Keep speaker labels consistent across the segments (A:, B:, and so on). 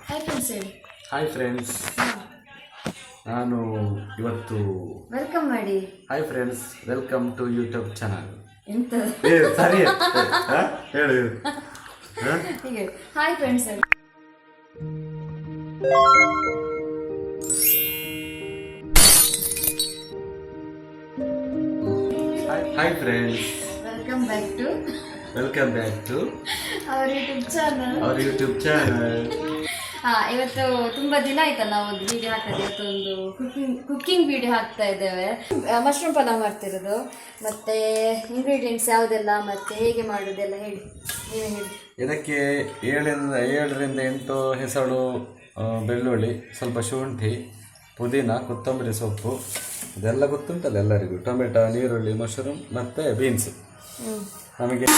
A: Hi friends ಹೇಳಿ.
B: Hi friends, ನಾನು ಇವತ್ತು
A: ವೆಲ್ಕಮ್ ಮಾಡಿ.
B: Hi friends, welcome to YouTube channel.
A: ಎಂತ
B: ಸರಿ ಹೇಳು.
A: ಹೀಗೆ ಹಾಯ್ ಫ್ರೆಂಡ್ಸ್ ಹೇಳಿ.
B: Hi friends,
A: welcome back to our YouTube channel. ಇವತ್ತು ತುಂಬಾ ದಿನ ಆಯ್ತಲ್ಲ ನಾವು ಒಂದು ವಿಡಿಯೋ ಹಾಕೋದು. ಇವತ್ತೊಂದು ಕುಕ್ಕಿಂಗ್ ವಿಡಿಯೋ ಹಾಕ್ತಾ ಇದ್ದೇವೆ. ಮಶ್ರೂಮ್ ಪಲಾವ್ ಮಾಡ್ತಿರೋದು, ಮತ್ತೆ ಇಂಗ್ರೀಡಿಯೆಂಟ್ಸ್ ಯಾವುದೆಲ್ಲ ಮತ್ತೆ ಹೇಗೆ ಮಾಡೋದೆಲ್ಲ ಹೇಳಿ, ನೀವೇ ಹೇಳಿ.
B: ಇದಕ್ಕೆ 7ರಿಂದ 8 ಹೆಸರು ಬೆಳ್ಳುಳ್ಳಿ, ಸ್ವಲ್ಪ ಶುಂಠಿ, ಪುದೀನ, ಕೊತ್ತಂಬರಿ ಸೊಪ್ಪು, ಇದೆಲ್ಲ ಗೊತ್ತುಂಟಲ್ಲ ಎಲ್ಲರಿಗೂ. ಟೊಮೆಟೊ, ನೀರುಳ್ಳಿ, ಮಶ್ರೂಮ್ ಮತ್ತು ಬೀನ್ಸ್. ನಮಗೆ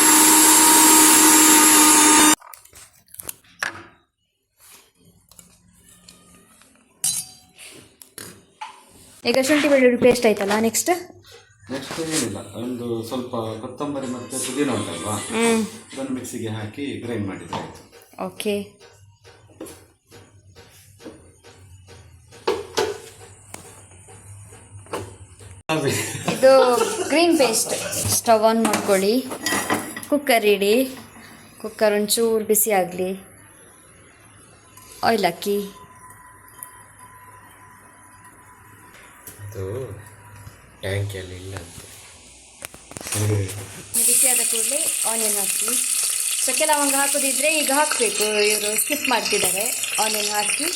A: ಈಗ ಶುಂಠಿ ಬೆಳ್ಳುಳ್ಳಿ ಪೇಸ್ಟ್ ಆಯ್ತಲ್ಲ, ನೆಕ್ಸ್ಟ್
B: ಏನಿಲ್ಲ, ಒಂದು ಸ್ವಲ್ಪ ಕೊತ್ತಂಬರಿ ಮತ್ತು ಪುದೀನ ಉಂಟಲ್ವಾ, ಅದನ್ನು ಮಿಕ್ಸಿಗೆ ಹಾಕಿ ಗ್ರೈಂಡ್ ಮಾಡಿದ್ರೆ ಆಯಿತು.
A: ಓಕೆ. ಇದು ಗ್ರೀನ್ ಪೇಸ್ಟ್. ಸ್ಟವ್ ಆನ್ ಮಾಡ್ಕೊಳ್ಳಿ, ಕುಕ್ಕರ್ ಇಡಿ. ಕುಕ್ಕರ್ ಒಂಚೂರು ಬಿಸಿ ಆಗಲಿ, ಆಯಿಲ್ ಹಾಕಿ.
B: ಟ್ಯಾಂಕಿಯಲ್ಲಿ ಇಲ್ಲ ಅಂತ
A: ಬಿಸಿಯಾದ ಕೂಡಲೇ ಆನಿಯನ್ ಹಾಕಿ. ಚಕ್ಕೆ ಲವಂಗ ಹಾಕೋದಿದ್ರೆ ಈಗ ಹಾಕಬೇಕು, ಇವರು ಸ್ಕಿಪ್ ಮಾಡ್ತಿದ್ದಾರೆ. ಆನಿಯನ್ ಹಾಕಿ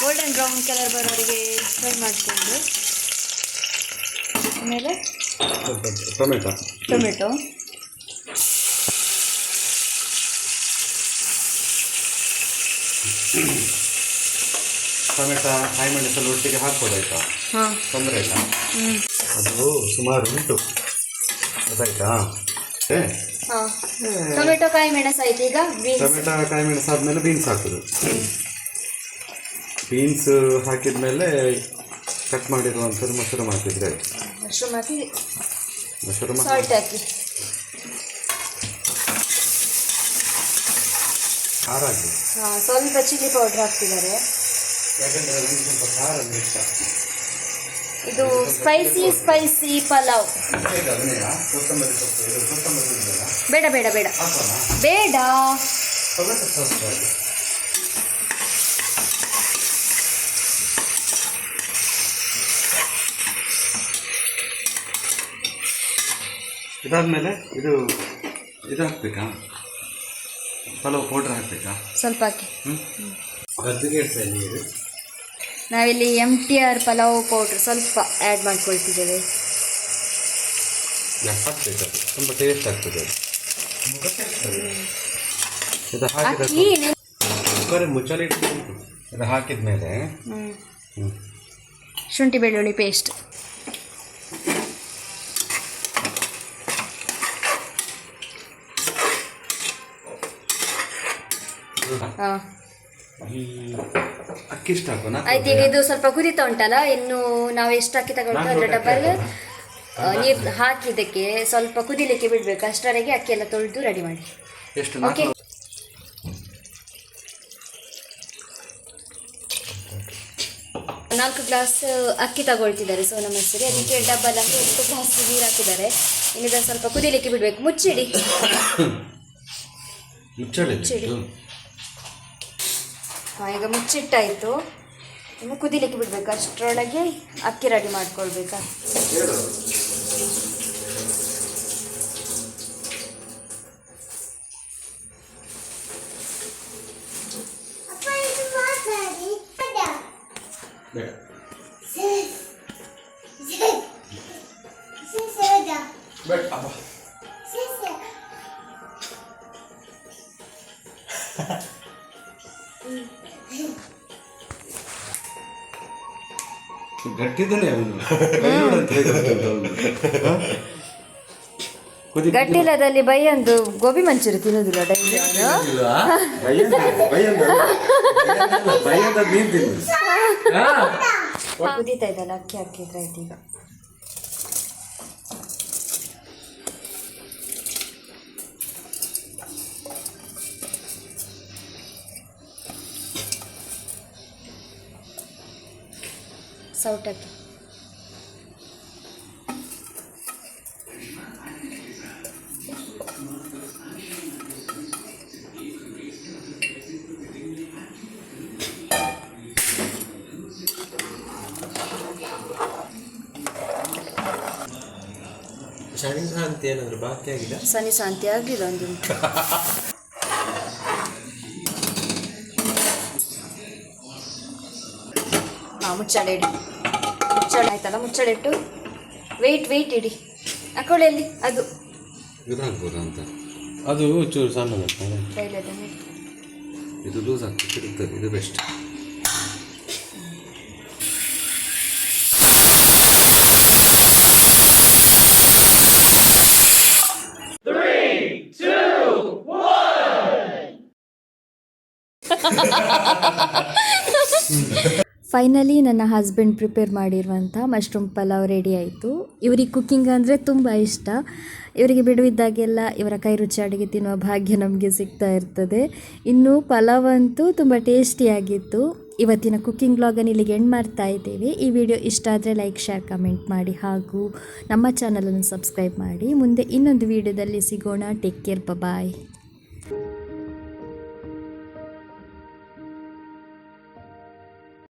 A: ಗೋಲ್ಡನ್ ಬ್ರೌನ್ ಕಲರ್ ಬರೋರಿಗೆ ಫ್ರೈ ಮಾಡಿಕೊಂಡು, ಆಮೇಲೆ ಟೊಮೆಟೊ
B: ಕಾಯಿ ಮೆಣಸಲ್ಲಿ ಒಟ್ಟಿಗೆ ಹಾಕ್ಬೋದಾಯ್ತಾ?
A: ಹಾಂ,
B: ತೊಂದರೆ ಇಲ್ಲ. ಅದು ಸುಮಾರು ಉಂಟು, ಗೊತ್ತಾಯ್ತಾ?
A: ಹಾಂ, ಟೊಮೆಟೊ ಕಾಯಿ ಮೆಣಸು ಆಯ್ತು. ಈಗ
B: ಟೊಮೆಟೊ ಕಾಯಿ ಮೆಣಸು ಆದಮೇಲೆ ಬೀನ್ಸ್ ಹಾಕೋದು. ಬೀನ್ಸ್ ಹಾಕಿದ್ಮೇಲೆ ಕಟ್ ಮಾಡಿರುವಂಥದ್ದು ಮಶ್ರೂಮ್ ಹಾಕಿದ್ರೆ ಆಯ್ತು.
A: ಮಶ್ರೂಮ್ ಹಾಕಿ,
B: ಮಶ್ರೂಮ್
A: ಸಾಲ್ಟ್ ಹಾಕಿ,
B: ಖಾರ ಹಾಕಿ.
A: ಹಾಂ, ಸ್ವಲ್ಪ ಚಿಲ್ಲಿ ಪೌಡ್ರ್ ಹಾಕ್ತಿದ್ದಾರೆ.
B: ಯಾಕಂದರೆ ಅದನ್ನು ಸ್ವಲ್ಪ ಖಾರ ಇಷ್ಟ.
A: ಇದು ಸ್ಪೈಸಿ ಪಲಾವ್.
B: ಕೊತ್ತಂಬರಿ ಸೊಪ್ಪು,
A: ಬೇಡ ಬೇಡ ಬೇಡ ಬೇಡ.
B: ಇದಾದ್ಮೇಲೆ ಇದು ಹಾಕ್ಬೇಕಾ? ಪಲಾವ್ ಪೌಡ್ರ್ ಹಾಕ್ಬೇಕಾ?
A: ಸ್ವಲ್ಪ ಹಾಕಿ.
B: ನೀರು
A: ನಾವಿಲ್ಲಿ MTR ಪಲಾವ್ ಪೌಡ್ರ್ ಸ್ವಲ್ಪ ಆ್ಯಡ್ ಮಾಡ್ಕೊಳ್ತಿದ್ದೇವೆ.
B: ಹಾಕ್ಬೇಕು, ತುಂಬ ಟೇಸ್ಟ್ ಆಗ್ತದೆ. ಇದು ಹಾಕಿದ ಕುಕ್ಕರ್ ಮುಚ್ಚಳಿ ಇಟ್ಕೊಂಡು ಇದು ಹಾಕಿದ ಮೇಲೆ
A: ಶುಂಠಿ ಬೆಳ್ಳುಳ್ಳಿ ಪೇಸ್ಟ್,
B: ಅಕ್ಕಿ ಇಷ್ಟ ಹಾಕೋಣ.
A: ಆಯ್ತು. ಈಗ ಇದು ಸ್ವಲ್ಪ ಕುದೀತಾ ಉಂಟಲ್ಲ, ಇನ್ನು ನಾವು ಎಷ್ಟು ಅಕ್ಕಿ ತಗೊಳ್ತೀವಿ ಅದರ ಡಬಲ್ ನೀರು ಹಾಕಿದ್ದಕ್ಕೆ ಸ್ವಲ್ಪ ಕುದಿಲಿಕ್ಕೆ ಬಿಡಬೇಕು. ಅಷ್ಟರವರೆಗೆ ಅಕ್ಕಿ ಎಲ್ಲ ತೊಳೆದು ರೆಡಿ ಮಾಡಿ.
B: ಎಷ್ಟು?
A: ಓಕೆ. 4 ಗ್ಲಾಸ್ ಅಕ್ಕಿ ತಗೊಳ್ತಿದ್ದಾರೆ ಸೋನಾ ಮಸೂರಿ. ಅದಕ್ಕೆ ಡಬ್ಬಲ್ ಅಂದರೆ 8 ಗ್ಲಾಸ್ ನೀರು ಹಾಕಿದ್ದಾರೆ. ಇನ್ನಿದ ಸ್ವಲ್ಪ ಕುದಿಲಿಕ್ಕೆ ಬಿಡಬೇಕು. ಮುಚ್ಚಿಡಿ. ಈಗ ಮುಚ್ಚಿಟ್ಟಾಯಿತು. ಇನ್ನು ಕುದಿಲಿಕ್ಕೆ ಬಿಡಬೇಕು. ಅಷ್ಟರೊಳಗೆ ಅಕ್ಕಿ ರೆಡಿ ಮಾಡ್ಕೊಳ್ಬೇಕಾ?
B: ಗಟ್ಟಿದ್ದಾನೆ ಅವನು.
A: ಗಟ್ಟಿಲ್ಲದಲ್ಲಿ ಬೈಯಂದು ಗೋಬಿ ಮಂಚೂರಿ ತಿನ್ನೋದಿಲ್ಲ ಡೈಲಿ. ಕುದೀತಾ ಇದ್ದಲ್ಲ, ಅಕ್ಕಿ ಹಾಕಿದ್ರೆ ಆಯ್ತು. ಈಗ ಸೌಟಕ್ಕೆ.
C: ಶನಿ ಶಾಂತಿ ಏನಾದರೂ ಬಾಕಿ ಆಗಿದೆ?
A: ಶನಿ ಶಾಂತಿ ಆಗಲಿಲ್ಲ ಒಂದು. ಮುಚ್ಚಳೆ ಇಡಿ. ಮುಚ್ಚಳೆ ಆಯ್ತಲ್ಲ, ಮುಚ್ಚಳೆ ಇಟ್ಟು ವೆಯ್ಟ್ ಇಡಿ. ಅಕೊಳ್ಳೆಯಲ್ಲಿ ಅದು
C: ಇದು ಹಾಕ್ಬೋದು ಅಂತ. ಅದು ಚೂರು ಸಣ್ಣ
A: ಡೈಲಿ ಅದನ್ನು
C: ಇದು ಲೂಸ್ ಆಗ್ತದೆ, ಇರ್ತದೆ. ಇದು ಬೆಸ್ಟ್.
A: ಫೈನಲಿ ನನ್ನ ಹಸ್ಬೆಂಡ್ ಪ್ರಿಪೇರ್ ಮಾಡಿರುವಂಥ ಮಶ್ರೂಮ್ ಪಲಾವ್ ರೆಡಿ ಆಯಿತು. ಇವರಿಗೆ ಕುಕ್ಕಿಂಗ್ ಅಂದರೆ ತುಂಬ ಇಷ್ಟ. ಇವರಿಗೆ ಬಿಡುವಿದ್ದಾಗೆಲ್ಲ ಇವರ ಕೈ ರುಚಿ ಅಡುಗೆ ತಿನ್ನುವ ಭಾಗ್ಯ ನಮಗೆ ಸಿಗ್ತಾ ಇರ್ತದೆ. ಇನ್ನು ಪಲಾವ್ ಅಂತೂ ತುಂಬ ಟೇಸ್ಟಿಯಾಗಿತ್ತು. ಇವತ್ತಿನ ಕುಕ್ಕಿಂಗ್ ವ್ಲಾಗನ್ನು ಇಲ್ಲಿಗೆ ಎಂಡ್ ಮಾಡ್ತಾ ಇದ್ದೇವೆ. ಈ ವಿಡಿಯೋ ಇಷ್ಟ ಆದರೆ ಲೈಕ್, ಶೇರ್, ಕಮೆಂಟ್ ಮಾಡಿ ಹಾಗೂ ನಮ್ಮ ಚಾನಲನ್ನು ಸಬ್ಸ್ಕ್ರೈಬ್ ಮಾಡಿ. ಮುಂದೆ ಇನ್ನೊಂದು ವಿಡಿಯೋದಲ್ಲಿ ಸಿಗೋಣ. ಟೇಕ್ ಕೇರ್, ಬಾಯ್.